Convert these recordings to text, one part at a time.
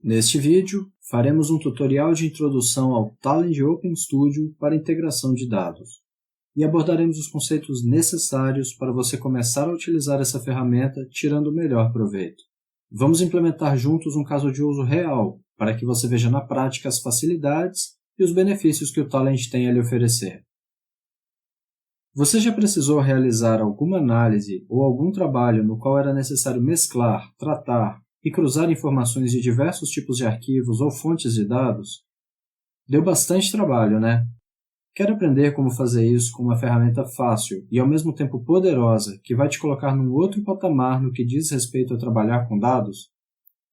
Neste vídeo, faremos um tutorial de introdução ao Talend Open Studio para integração de dados, e abordaremos os conceitos necessários para você começar a utilizar essa ferramenta tirando o melhor proveito. Vamos implementar juntos um caso de uso real, para que você veja na prática as facilidades e os benefícios que o Talend tem a lhe oferecer. Você já precisou realizar alguma análise ou algum trabalho no qual era necessário mesclar, tratar e cruzar informações de diversos tipos de arquivos ou fontes de dados? Deu bastante trabalho, né? Quer aprender como fazer isso com uma ferramenta fácil e ao mesmo tempo poderosa que vai te colocar num outro patamar no que diz respeito a trabalhar com dados?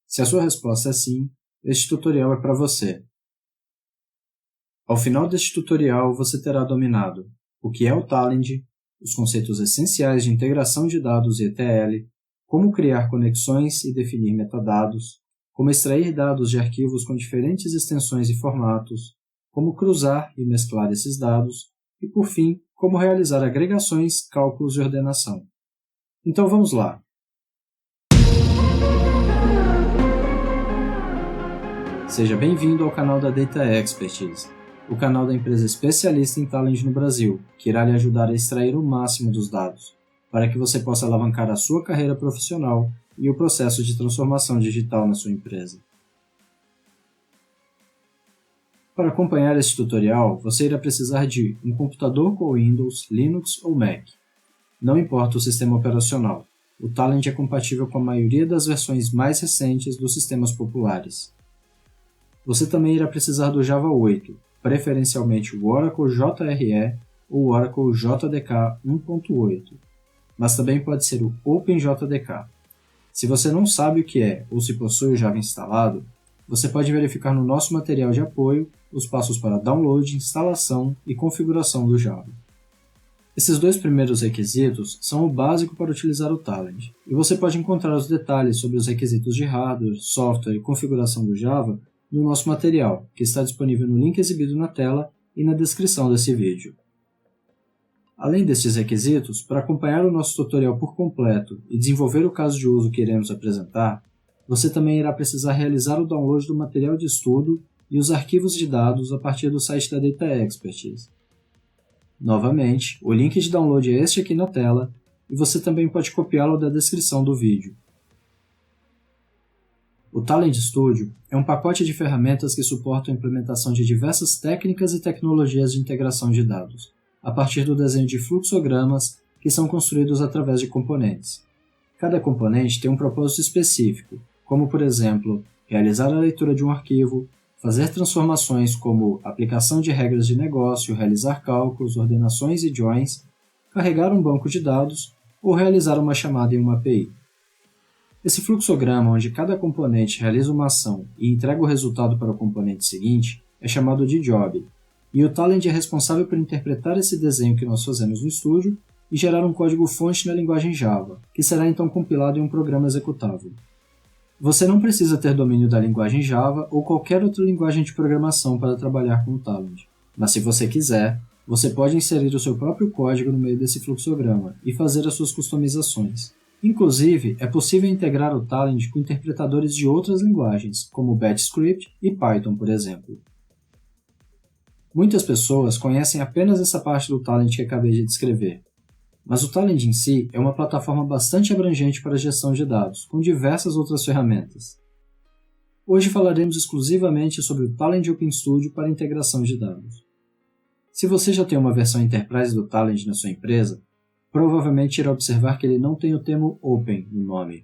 Se a sua resposta é sim, este tutorial é para você. Ao final deste tutorial, você terá dominado o que é o Talend, os conceitos essenciais de integração de dados e ETL, como criar conexões e definir metadados, como extrair dados de arquivos com diferentes extensões e formatos, como cruzar e mesclar esses dados e, por fim, como realizar agregações, cálculos e ordenação. Então vamos lá! Seja bem-vindo ao canal da Data Expertise, o canal da empresa especialista em Talend no Brasil, que irá lhe ajudar a extrair o máximo dos dados, para que você possa alavancar a sua carreira profissional e o processo de transformação digital na sua empresa. Para acompanhar este tutorial, você irá precisar de um computador com Windows, Linux ou Mac. Não importa o sistema operacional, o Talend é compatível com a maioria das versões mais recentes dos sistemas populares. Você também irá precisar do Java 8, preferencialmente o Oracle JRE ou o Oracle JDK 1.8, mas também pode ser o OpenJDK. Se você não sabe o que é ou se possui o Java instalado, você pode verificar no nosso material de apoio os passos para download, instalação e configuração do Java. Esses dois primeiros requisitos são o básico para utilizar o Talend, e você pode encontrar os detalhes sobre os requisitos de hardware, software e configuração do Java no nosso material, que está disponível no link exibido na tela e na descrição desse vídeo. Além destes requisitos, para acompanhar o nosso tutorial por completo e desenvolver o caso de uso que iremos apresentar, você também irá precisar realizar o download do material de estudo e os arquivos de dados a partir do site da Data Expertise. Novamente, o link de download é este aqui na tela e você também pode copiá-lo da descrição do vídeo. O Talend Studio é um pacote de ferramentas que suportam a implementação de diversas técnicas e tecnologias de integração de dados, a partir do desenho de fluxogramas que são construídos através de componentes. Cada componente tem um propósito específico, como, por exemplo, realizar a leitura de um arquivo, fazer transformações como aplicação de regras de negócio, realizar cálculos, ordenações e joins, carregar um banco de dados ou realizar uma chamada em uma API. Esse fluxograma, onde cada componente realiza uma ação e entrega o resultado para o componente seguinte, é chamado de job, e o Talend é responsável por interpretar esse desenho que nós fazemos no estúdio e gerar um código-fonte na linguagem Java, que será então compilado em um programa executável. Você não precisa ter domínio da linguagem Java ou qualquer outra linguagem de programação para trabalhar com o Talend, mas se você quiser, você pode inserir o seu próprio código no meio desse fluxograma e fazer as suas customizações. Inclusive, é possível integrar o Talend com interpretadores de outras linguagens, como BatchScript e Python, por exemplo. Muitas pessoas conhecem apenas essa parte do Talend que acabei de descrever, mas o Talend em si é uma plataforma bastante abrangente para a gestão de dados, com diversas outras ferramentas. Hoje falaremos exclusivamente sobre o Talend Open Studio para integração de dados. Se você já tem uma versão Enterprise do Talend na sua empresa, provavelmente irá observar que ele não tem o termo Open no nome.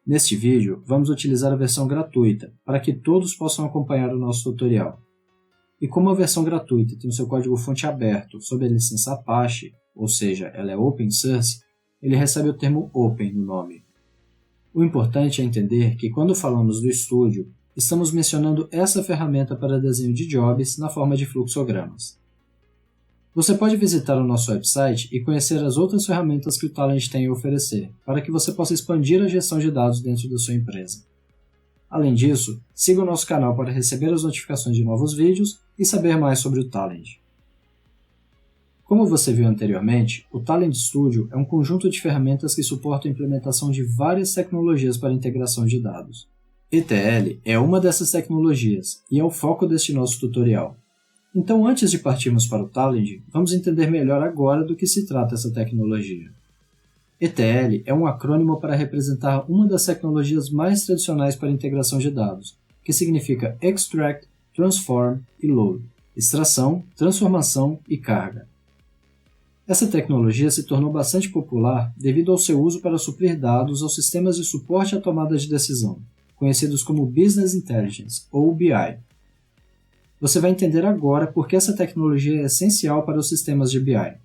Neste vídeo, vamos utilizar a versão gratuita, para que todos possam acompanhar o nosso tutorial. E como a versão gratuita tem o seu código-fonte aberto sob a licença Apache, ou seja, ela é open source, ele recebe o termo Open no nome. O importante é entender que quando falamos do estúdio, estamos mencionando essa ferramenta para desenho de jobs na forma de fluxogramas. Você pode visitar o nosso website e conhecer as outras ferramentas que o Talend tem a oferecer, para que você possa expandir a gestão de dados dentro da sua empresa. Além disso, siga o nosso canal para receber as notificações de novos vídeos e saber mais sobre o Talend. Como você viu anteriormente, o Talend Studio é um conjunto de ferramentas que suportam a implementação de várias tecnologias para integração de dados. ETL é uma dessas tecnologias e é o foco deste nosso tutorial. Então, antes de partirmos para o Talend, vamos entender melhor agora do que se trata essa tecnologia. ETL é um acrônimo para representar uma das tecnologias mais tradicionais para integração de dados, que significa Extract, Transform e Load, extração, transformação e carga. Essa tecnologia se tornou bastante popular devido ao seu uso para suprir dados aos sistemas de suporte à tomada de decisão, conhecidos como Business Intelligence, ou BI. Você vai entender agora por que essa tecnologia é essencial para os sistemas de BI.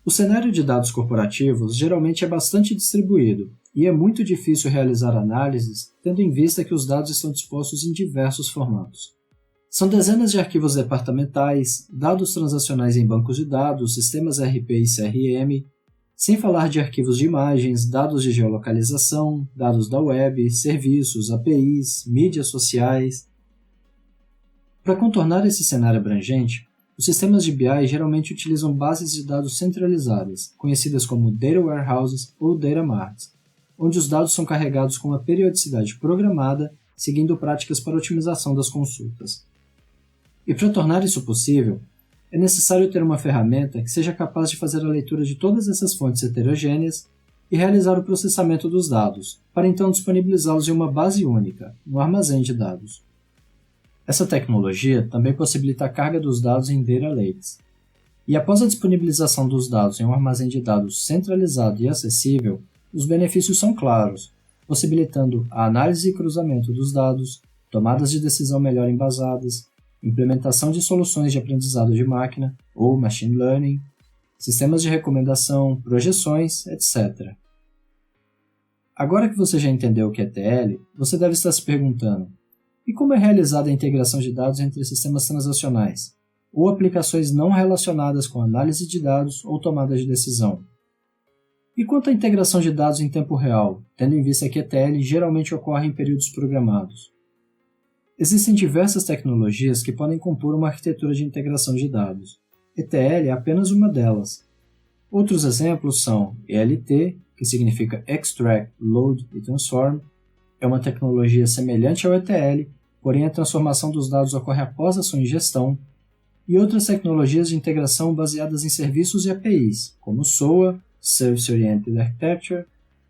O cenário de dados corporativos geralmente é bastante distribuído, e é muito difícil realizar análises tendo em vista que os dados estão dispostos em diversos formatos. São dezenas de arquivos departamentais, dados transacionais em bancos de dados, sistemas ERP e CRM, sem falar de arquivos de imagens, dados de geolocalização, dados da web, serviços, APIs, mídias sociais. Para contornar esse cenário abrangente, os sistemas de BI geralmente utilizam bases de dados centralizadas, conhecidas como Data Warehouses ou Data Marts, onde os dados são carregados com uma periodicidade programada, seguindo práticas para otimização das consultas. E para tornar isso possível, é necessário ter uma ferramenta que seja capaz de fazer a leitura de todas essas fontes heterogêneas e realizar o processamento dos dados, para então disponibilizá-los em uma base única, um armazém de dados. Essa tecnologia também possibilita a carga dos dados em Data Lakes. E após a disponibilização dos dados em um armazém de dados centralizado e acessível, os benefícios são claros, possibilitando a análise e cruzamento dos dados, tomadas de decisão melhor embasadas, implementação de soluções de aprendizado de máquina ou machine learning, sistemas de recomendação, projeções, etc. Agora que você já entendeu o que é ETL, você deve estar se perguntando: e como é realizada a integração de dados entre sistemas transacionais, ou aplicações não relacionadas com análise de dados ou tomada de decisão? E quanto à integração de dados em tempo real, tendo em vista que ETL geralmente ocorre em períodos programados? Existem diversas tecnologias que podem compor uma arquitetura de integração de dados. ETL é apenas uma delas. Outros exemplos são ELT, que significa Extract, Load e Transform. É uma tecnologia semelhante ao ETL, porém a transformação dos dados ocorre após a sua ingestão, e outras tecnologias de integração baseadas em serviços e APIs, como SOA, Service Oriented Architecture,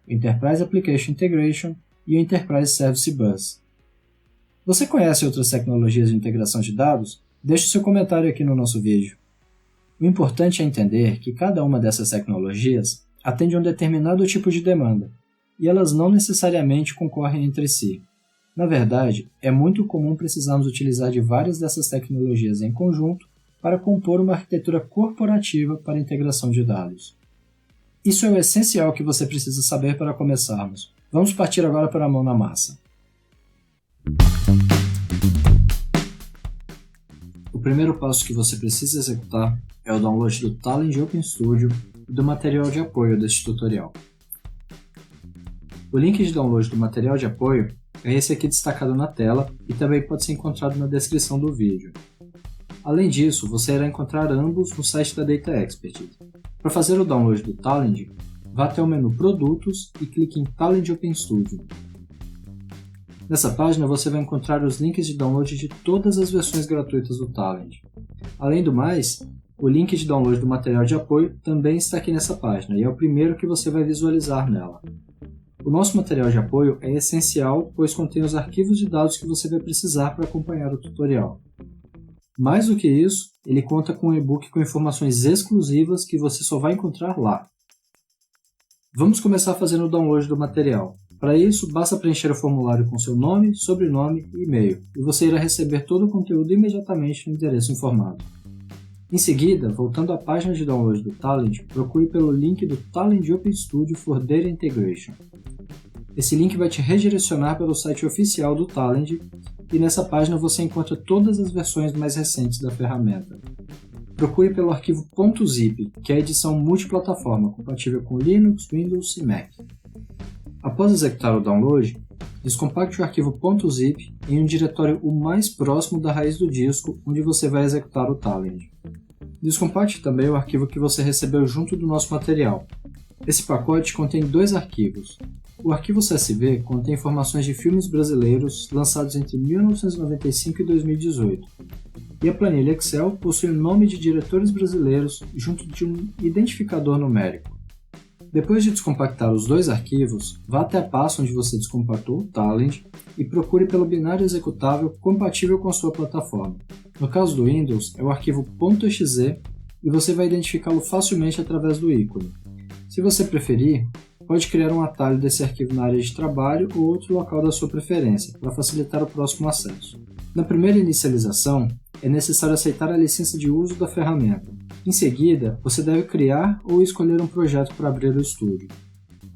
Enterprise Application Integration e o Enterprise Service Bus. Você conhece outras tecnologias de integração de dados? Deixe seu comentário aqui no nosso vídeo. O importante é entender que cada uma dessas tecnologias atende a um determinado tipo de demanda, e elas não necessariamente concorrem entre si. Na verdade, é muito comum precisarmos utilizar de várias dessas tecnologias em conjunto para compor uma arquitetura corporativa para integração de dados. Isso é o essencial que você precisa saber para começarmos. Vamos partir agora para a mão na massa. O primeiro passo que você precisa executar é o download do Talend Open Studio e do material de apoio deste tutorial. O link de download do material de apoio é esse aqui destacado na tela e também pode ser encontrado na descrição do vídeo. Além disso, você irá encontrar ambos no site da Data Expertise. Para fazer o download do Talend, vá até o menu Produtos e clique em Talend Open Studio. Nessa página você vai encontrar os links de download de todas as versões gratuitas do Talend. Além do mais, o link de download do material de apoio também está aqui nessa página e é o primeiro que você vai visualizar nela. O nosso material de apoio é essencial, pois contém os arquivos de dados que você vai precisar para acompanhar o tutorial. Mais do que isso, ele conta com um e-book com informações exclusivas que você só vai encontrar lá. Vamos começar fazendo o download do material. Para isso, basta preencher o formulário com seu nome, sobrenome e e-mail, e você irá receber todo o conteúdo imediatamente no endereço informado. Em seguida, voltando à página de download do Talend, procure pelo link do Talend Open Studio for Data Integration. Esse link vai te redirecionar para o site oficial do Talend, e nessa página você encontra todas as versões mais recentes da ferramenta. Procure pelo arquivo .zip, que é a edição multiplataforma, compatível com Linux, Windows e Mac. Após executar o download, descompacte o arquivo .zip em um diretório o mais próximo da raiz do disco onde você vai executar o Talend. Descompacte também o arquivo que você recebeu junto do nosso material. Esse pacote contém dois arquivos, O arquivo CSV contém informações de filmes brasileiros lançados entre 1995 e 2018, e a planilha Excel possui o nome de diretores brasileiros junto de um identificador numérico. Depois de descompactar os dois arquivos, vá até a pasta onde você descompactou o Talend e procure pelo binário executável compatível com a sua plataforma. No caso do Windows, é o arquivo .exe e você vai identificá-lo facilmente através do ícone. Se você preferir, pode criar um atalho desse arquivo na área de trabalho ou outro local da sua preferência, para facilitar o próximo acesso. Na primeira inicialização, é necessário aceitar a licença de uso da ferramenta. Em seguida, você deve criar ou escolher um projeto para abrir o estúdio.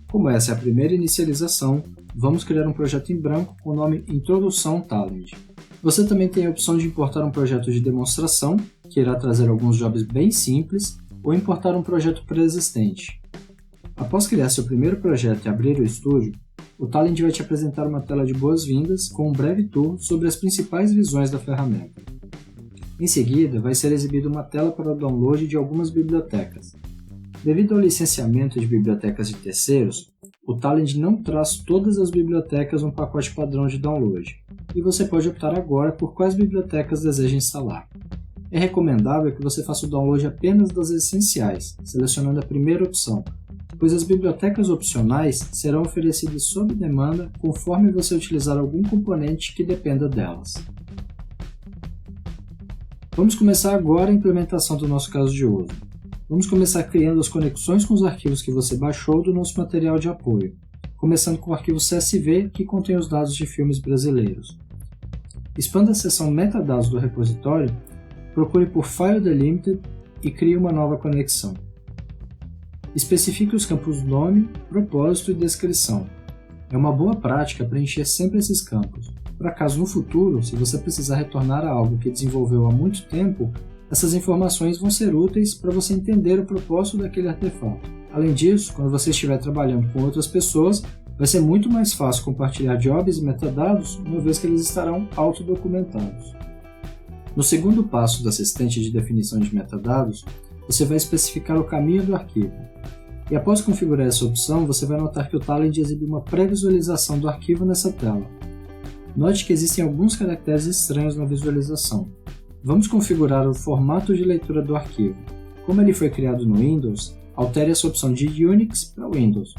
Como essa é a primeira inicialização, vamos criar um projeto em branco com o nome Introdução Talend. Você também tem a opção de importar um projeto de demonstração, que irá trazer alguns jobs bem simples, ou importar um projeto pré-existente. Após criar seu primeiro projeto e abrir o estúdio, o Talend vai te apresentar uma tela de boas-vindas com um breve tour sobre as principais visões da ferramenta. Em seguida, vai ser exibida uma tela para o download de algumas bibliotecas. Devido ao licenciamento de bibliotecas de terceiros, o Talend não traz todas as bibliotecas no pacote padrão de download, e você pode optar agora por quais bibliotecas deseja instalar. É recomendável que você faça o download apenas das essenciais, selecionando a primeira opção, pois as bibliotecas opcionais serão oferecidas sob demanda conforme você utilizar algum componente que dependa delas. Vamos começar agora a implementação do nosso caso de uso. Vamos começar criando as conexões com os arquivos que você baixou do nosso material de apoio, começando com o arquivo CSV, que contém os dados de filmes brasileiros. Expanda a seção Metadados do repositório, procure por File Delimited e crie uma nova conexão. Especifique os campos nome, propósito e descrição. É uma boa prática preencher sempre esses campos. Para caso no futuro, se você precisar retornar a algo que desenvolveu há muito tempo, essas informações vão ser úteis para você entender o propósito daquele artefato. Além disso, quando você estiver trabalhando com outras pessoas, vai ser muito mais fácil compartilhar jobs e metadados, uma vez que eles estarão autodocumentados. No segundo passo do assistente de definição de metadados, você vai especificar o caminho do arquivo. E após configurar essa opção, você vai notar que o Talend exibe uma pré-visualização do arquivo nessa tela. Note que existem alguns caracteres estranhos na visualização. Vamos configurar o formato de leitura do arquivo. Como ele foi criado no Windows, altere essa opção de Unix para Windows.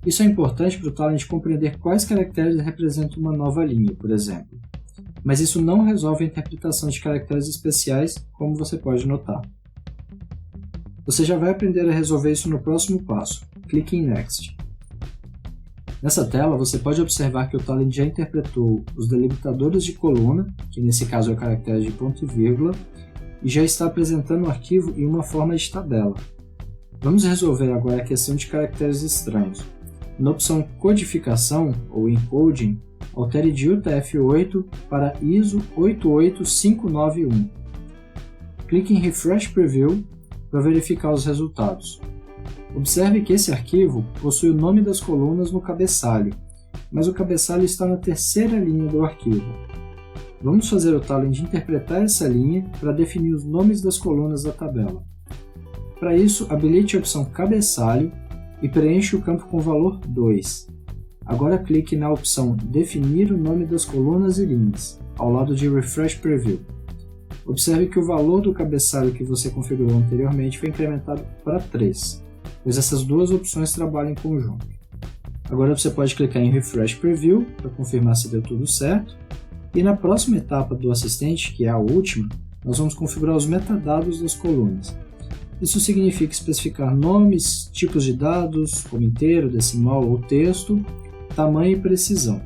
Isso é importante para o Talend compreender quais caracteres representam uma nova linha, por exemplo. Mas isso não resolve a interpretação de caracteres especiais, como você pode notar. Você já vai aprender a resolver isso no próximo passo. Clique em Next. Nessa tela, você pode observar que o Talend já interpretou os delimitadores de coluna, que nesse caso é o caractere de ponto e vírgula, e já está apresentando o arquivo em uma forma de tabela. Vamos resolver agora a questão de caracteres estranhos. Na opção Codificação, ou Encoding, altere de UTF-8 para ISO 88591. Clique em Refresh Preview para verificar os resultados. Observe que esse arquivo possui o nome das colunas no cabeçalho, mas o cabeçalho está na terceira linha do arquivo. Vamos fazer o Talend interpretar essa linha para definir os nomes das colunas da tabela. Para isso, habilite a opção Cabeçalho e preencha o campo com o valor 2. Agora clique na opção Definir o nome das colunas e linhas, ao lado de Refresh Preview. Observe que o valor do cabeçalho que você configurou anteriormente foi incrementado para 3. Pois essas duas opções trabalham em conjunto. Agora você pode clicar em Refresh Preview para confirmar se deu tudo certo. E na próxima etapa do assistente, que é a última, nós vamos configurar os metadados das colunas. Isso significa especificar nomes, tipos de dados, como inteiro, decimal ou texto, tamanho e precisão.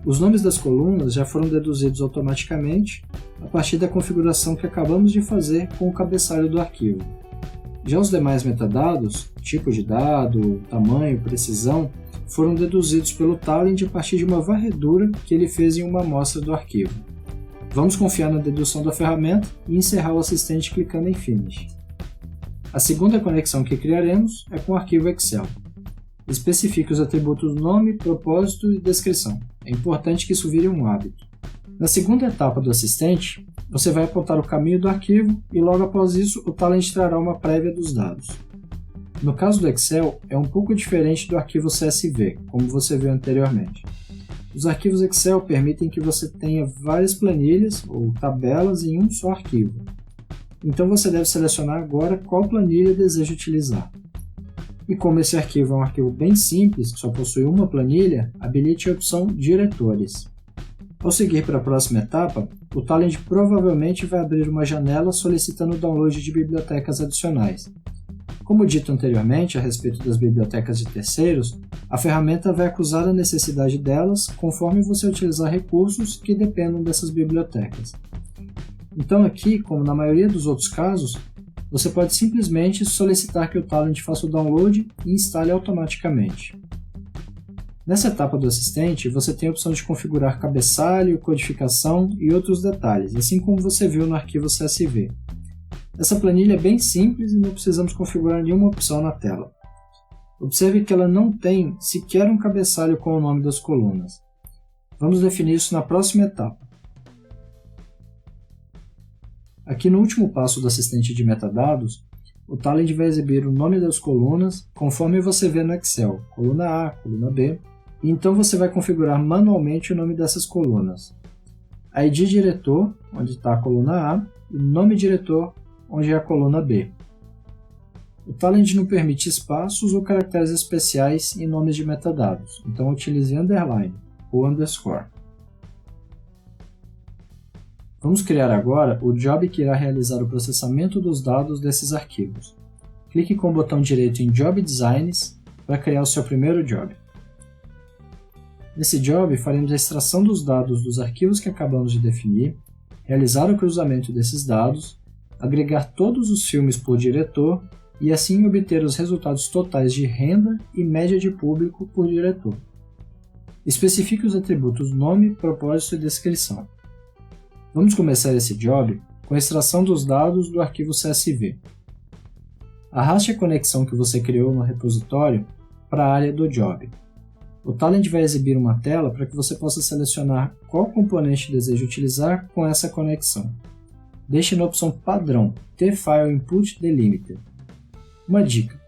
Os nomes das colunas já foram deduzidos automaticamente a partir da configuração que acabamos de fazer com o cabeçalho do arquivo. Já os demais metadados, tipo de dado, tamanho, precisão, foram deduzidos pelo Talend a partir de uma varredura que ele fez em uma amostra do arquivo. Vamos confiar na dedução da ferramenta e encerrar o assistente clicando em Finish. A segunda conexão que criaremos é com o arquivo Excel. Especifique os atributos nome, propósito e descrição. É importante que isso vire um hábito. Na segunda etapa do assistente, você vai apontar o caminho do arquivo e logo após isso o Talend trará uma prévia dos dados. No caso do Excel, é um pouco diferente do arquivo CSV, como você viu anteriormente. Os arquivos Excel permitem que você tenha várias planilhas ou tabelas em um só arquivo. Então você deve selecionar agora qual planilha deseja utilizar. E como esse arquivo é um arquivo bem simples, que só possui uma planilha, habilite a opção Diretores. Ao seguir para a próxima etapa, o Talend provavelmente vai abrir uma janela solicitando o download de bibliotecas adicionais. Como dito anteriormente a respeito das bibliotecas de terceiros, a ferramenta vai acusar a necessidade delas conforme você utilizar recursos que dependam dessas bibliotecas. Então aqui, como na maioria dos outros casos, você pode simplesmente solicitar que o Talend faça o download e instale automaticamente. Nessa etapa do assistente, você tem a opção de configurar cabeçalho, codificação e outros detalhes, assim como você viu no arquivo CSV. Essa planilha é bem simples e não precisamos configurar nenhuma opção na tela. Observe que ela não tem sequer um cabeçalho com o nome das colunas. Vamos definir isso na próxima etapa. Aqui no último passo do assistente de metadados, o Talend vai exibir o nome das colunas conforme você vê no Excel, coluna A, coluna B, e então você vai configurar manualmente o nome dessas colunas. ID diretor, onde está a coluna A, e nome diretor, onde é a coluna B. O Talend não permite espaços ou caracteres especiais em nomes de metadados, então utilize underline ou underscore. Vamos criar agora o job que irá realizar o processamento dos dados desses arquivos. Clique com o botão direito em Job Designs para criar o seu primeiro job. Nesse job, faremos a extração dos dados dos arquivos que acabamos de definir, realizar o cruzamento desses dados, agregar todos os filmes por diretor e assim obter os resultados totais de renda e média de público por diretor. Especifique os atributos nome, propósito e descrição. Vamos começar esse job com a extração dos dados do arquivo CSV. Arraste a conexão que você criou no repositório para a área do job. O Talend vai exibir uma tela para que você possa selecionar qual componente deseja utilizar com essa conexão. Deixe na opção padrão T-File Input Delimited. Uma dica: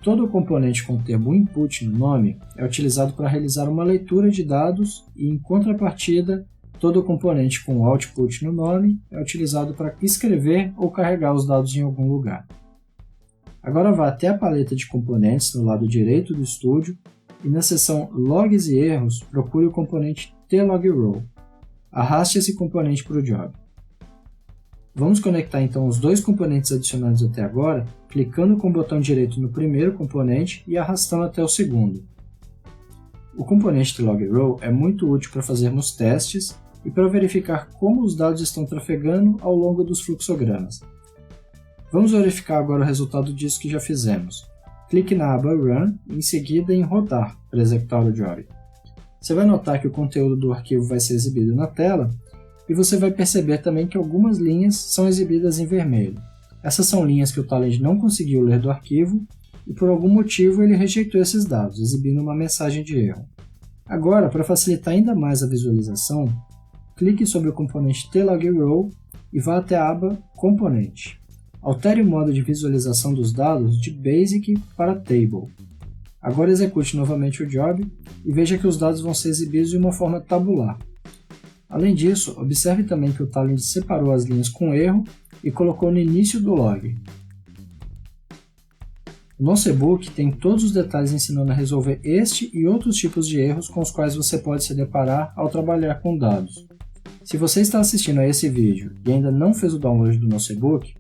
todo componente com o termo input no nome é utilizado para realizar uma leitura de dados e, em contrapartida, todo componente com output no nome é utilizado para escrever ou carregar os dados em algum lugar. Agora vá até a paleta de componentes no lado direito do estúdio e na seção Logs e Erros procure o componente TLogRow. Arraste esse componente para o job. Vamos conectar então os dois componentes adicionados até agora, clicando com o botão direito no primeiro componente e arrastando até o segundo. O componente TLogRow é muito útil para fazermos testes e para verificar como os dados estão trafegando ao longo dos fluxogramas. Vamos verificar agora o resultado disso que já fizemos. Clique na aba Run e em seguida em Rodar para executar o job. Você vai notar que o conteúdo do arquivo vai ser exibido na tela e você vai perceber também que algumas linhas são exibidas em vermelho. Essas são linhas que o Talend não conseguiu ler do arquivo e por algum motivo ele rejeitou esses dados, exibindo uma mensagem de erro. Agora, para facilitar ainda mais a visualização, clique sobre o componente TLogRow e vá até a aba Componente. Altere o modo de visualização dos dados de Basic para Table. Agora execute novamente o job e veja que os dados vão ser exibidos de uma forma tabular. Além disso, observe também que o Talend separou as linhas com erro e colocou no início do log. O nosso e-book tem todos os detalhes ensinando a resolver este e outros tipos de erros com os quais você pode se deparar ao trabalhar com dados. Se você está assistindo a esse vídeo e ainda não fez o download do nosso e-book,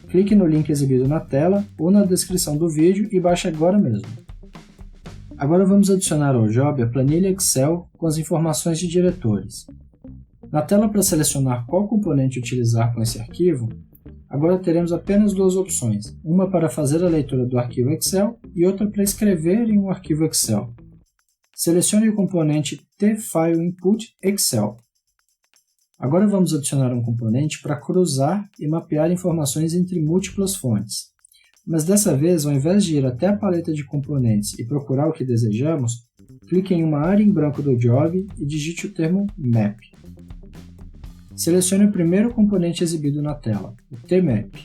clique no link exibido na tela ou na descrição do vídeo e baixe agora mesmo. Agora vamos adicionar ao job a planilha Excel com as informações de diretores. Na tela para selecionar qual componente utilizar com esse arquivo, agora teremos apenas duas opções, uma para fazer a leitura do arquivo Excel e outra para escrever em um arquivo Excel. Selecione o componente T-File Input Excel. Agora vamos adicionar um componente para cruzar e mapear informações entre múltiplas fontes. Mas dessa vez, ao invés de ir até a paleta de componentes e procurar o que desejamos, clique em uma área em branco do job e digite o termo Map. Selecione o primeiro componente exibido na tela, o Tmap.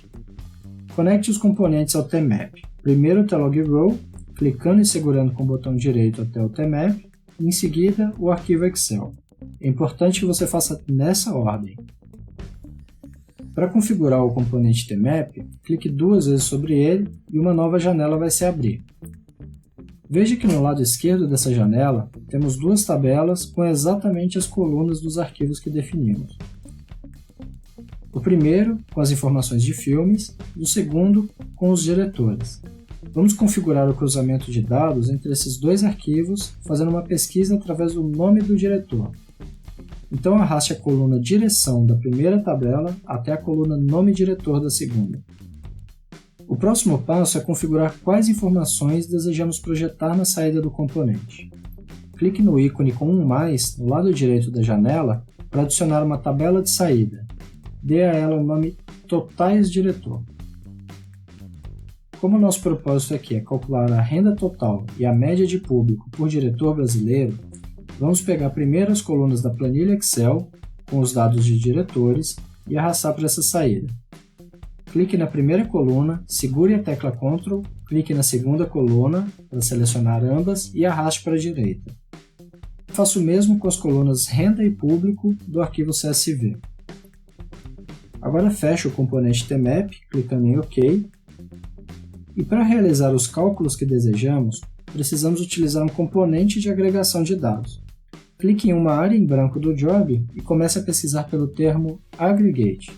Conecte os componentes ao Tmap. primeiro o tlog_row, clicando e segurando com o botão direito até o tmap, e em seguida o arquivo Excel. É importante que você faça nessa ordem. Para configurar o componente tmap, clique duas vezes sobre ele e uma nova janela vai se abrir. Veja que no lado esquerdo dessa janela temos duas tabelas com exatamente as colunas dos arquivos que definimos. O primeiro com as informações de filmes e o segundo com os diretores. Vamos configurar o cruzamento de dados entre esses dois arquivos fazendo uma pesquisa através do nome do diretor. Então arraste a coluna direção da primeira tabela até a coluna nome diretor da segunda. O próximo passo é configurar quais informações desejamos projetar na saída do componente. Clique no ícone com um mais no lado direito da janela para adicionar uma tabela de saída. Dê a ela o nome Totais Diretor. Como o nosso propósito aqui é calcular a renda total e a média de público por diretor brasileiro, vamos pegar primeiro as colunas da planilha Excel com os dados de diretores e arrastar para essa saída. Clique na primeira coluna, segure a tecla Ctrl, clique na segunda coluna para selecionar ambas e arraste para a direita. Faça o mesmo com as colunas Renda e Público do arquivo CSV. Agora feche o componente tmap, clicando em OK. E para realizar os cálculos que desejamos, precisamos utilizar um componente de agregação de dados. Clique em uma área em branco do job e comece a pesquisar pelo termo Aggregate.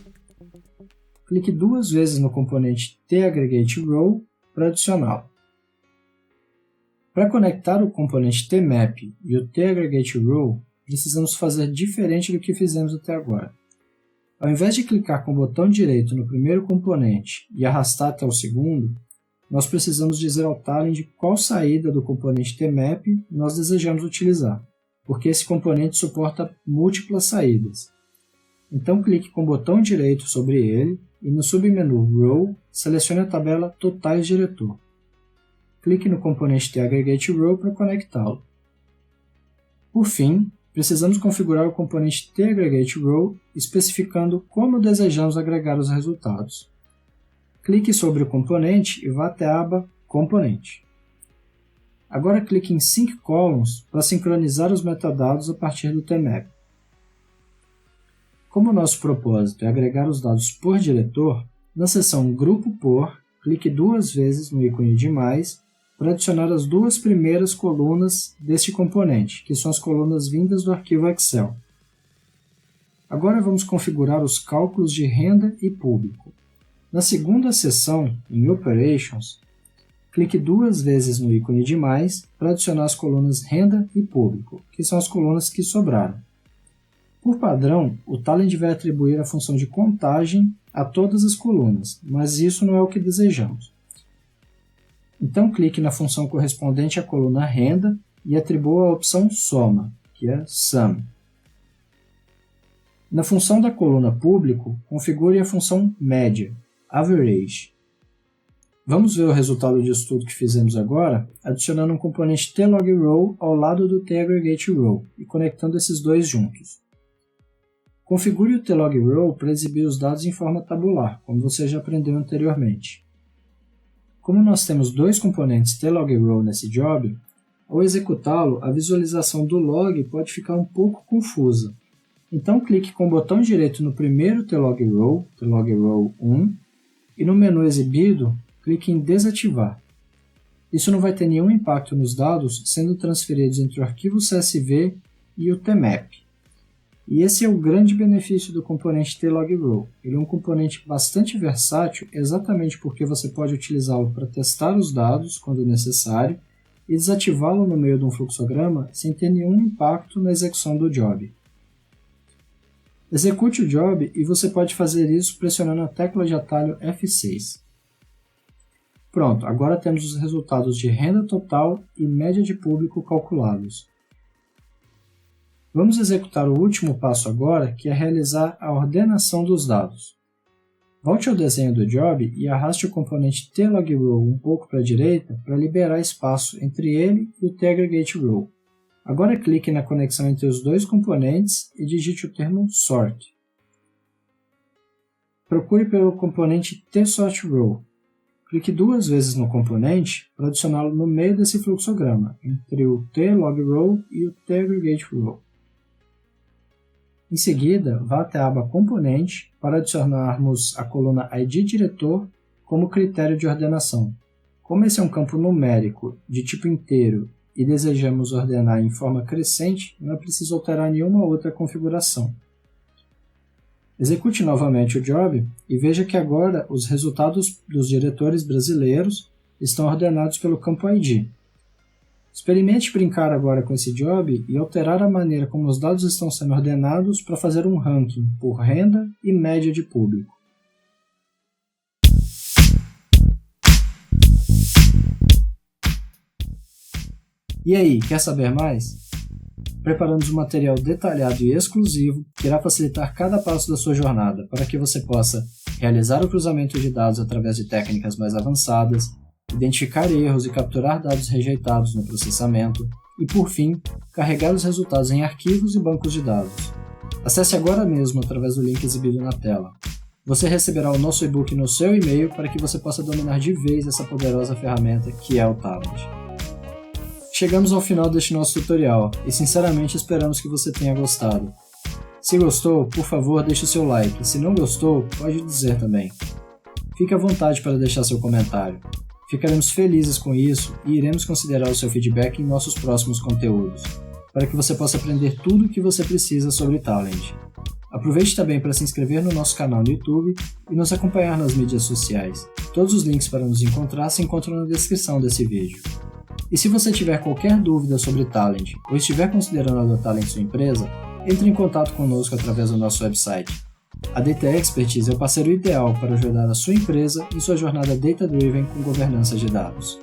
Clique duas vezes no componente taggregateRow para adicioná-lo. Para conectar o componente tmap e o taggregateRow, precisamos fazer diferente do que fizemos até agora. Ao invés de clicar com o botão direito no primeiro componente e arrastar até o segundo, nós precisamos dizer ao Talend qual saída do componente tmap nós desejamos utilizar, porque esse componente suporta múltiplas saídas. Então clique com o botão direito sobre ele e no submenu Row, selecione a tabela Totais Diretor. Clique no componente taggregateRow para conectá-lo. Por fim, precisamos configurar o componente taggregateRow especificando como desejamos agregar os resultados. Clique sobre o componente e vá até a aba Componente. Agora clique em Sync Columns para sincronizar os metadados a partir do tmap. Como o nosso propósito é agregar os dados por diretor, na seção Grupo Por, clique duas vezes no ícone de mais para adicionar as duas primeiras colunas deste componente, que são as colunas vindas do arquivo Excel. Agora vamos configurar os cálculos de renda e público. Na segunda seção, em Operations, clique duas vezes no ícone de mais para adicionar as colunas renda e público, que são as colunas que sobraram. Por padrão, o Talend vai atribuir a função de contagem a todas as colunas, mas isso não é o que desejamos. Então clique na função correspondente à coluna renda e atribua a opção soma, que é sum. Na função da coluna público, configure a função média, average. Vamos ver o resultado disso tudo que fizemos agora, adicionando um componente tlog_row ao lado do taggregateRow e conectando esses dois juntos. Configure o tlog_row para exibir os dados em forma tabular, como você já aprendeu anteriormente. Como nós temos dois componentes tlog_row nesse job, ao executá-lo, a visualização do log pode ficar um pouco confusa. Então clique com o botão direito no primeiro tlog_row, tlog_row 1, e no menu exibido, clique em Desativar. Isso não vai ter nenhum impacto nos dados sendo transferidos entre o arquivo CSV e o tmap. E esse é o grande benefício do componente tlog_row. Ele é um componente bastante versátil exatamente porque você pode utilizá-lo para testar os dados quando necessário e desativá-lo no meio de um fluxograma sem ter nenhum impacto na execução do job. Execute o job e você pode fazer isso pressionando a tecla de atalho F6. Pronto, agora temos os resultados de renda total e média de público calculados. Vamos executar o último passo agora, que é realizar a ordenação dos dados. Volte ao desenho do job e arraste o componente tlog_row um pouco para a direita para liberar espaço entre ele e o taggregateRow. Agora clique na conexão entre os dois componentes e digite o termo Sort. Procure pelo componente tSortRow. clique 2 vezes no componente para adicioná-lo no meio desse fluxograma, entre o TLogRow e o TAggregateRow. Em seguida, vá até a aba Componente para adicionarmos a coluna ID Diretor como critério de ordenação. Como esse é um campo numérico de tipo inteiro e desejamos ordenar em forma crescente, não é preciso alterar nenhuma outra configuração. Execute novamente o job e veja que agora os resultados dos diretores brasileiros estão ordenados pelo campo ID. Experimente brincar agora com esse job e alterar a maneira como os dados estão sendo ordenados para fazer um ranking por renda e média de público. E aí, quer saber mais? Preparamos um material detalhado e exclusivo que irá facilitar cada passo da sua jornada para que você possa realizar o cruzamento de dados através de técnicas mais avançadas, identificar erros e capturar dados rejeitados no processamento e, por fim, carregar os resultados em arquivos e bancos de dados. Acesse agora mesmo através do link exibido na tela. Você receberá o nosso e-book no seu e-mail para que você possa dominar de vez essa poderosa ferramenta que é o Talend. Chegamos ao final deste nosso tutorial e sinceramente esperamos que você tenha gostado. Se gostou, por favor deixe o seu like, se não gostou, pode dizer também. Fique à vontade para deixar seu comentário. Ficaremos felizes com isso e iremos considerar o seu feedback em nossos próximos conteúdos, para que você possa aprender tudo o que você precisa sobre Talend. Aproveite também para se inscrever no nosso canal no YouTube e nos acompanhar nas mídias sociais. Todos os links para nos encontrar se encontram na descrição desse vídeo. E se você tiver qualquer dúvida sobre Talend ou estiver considerando adotá-la em sua empresa, entre em contato conosco através do nosso website. A Data Expertise é o parceiro ideal para ajudar a sua empresa em sua jornada data-driven com governança de dados.